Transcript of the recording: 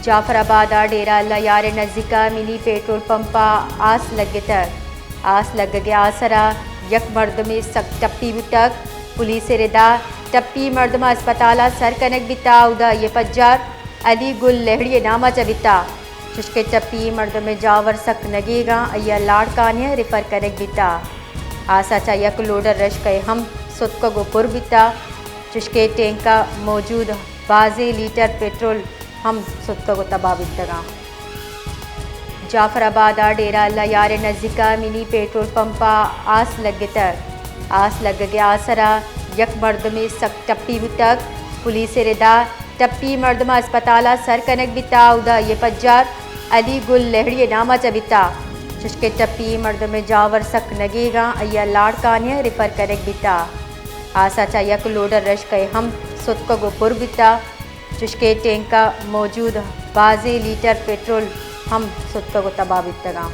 जाफराबाद डेरा लयारे नज़दीका mini petrol पंपा आस लगे आसरा यक मर्द में सक टप्पी तक पुलिस रिदा टप्पी मर्दमा अस्पताल सर कनक बिता उदा ये पज्जार अली गुल लहड़ी नामा चबिता चुष्के टप्पी मर्द में जावर सक नगेगा अय्या लाड़कान्य रिफर कनक बिता आसा चा यक लोडर रश के हम सुत को गोपुर बिता चुष्के टैंका मौजूद बाजे लीटर पेट्रोल हम सुत को तबाह बितगा जाफराबाद डेरा लयारे नज़दीका मिनी पेट्रोल पंपा आस लगे आसरा यक मर्द में सक टप्पी तक पुलिस रिदा टप्पी मर्दमा अस्पताल सर कनक बिता उदा ये पज्जार अली गुल लहड़ी नामा चबिता चुष्के टप्पी मर्द में जावर सक नगेगा अय्या लाड़कान्य रिफर कनक बिता आसा चा यक लोडर रश के हम सुत को गोपुर बिता चुष्के टैंका मौजूद बाजे लीटर पेट्रोल हम सुत को तबाह बितगा।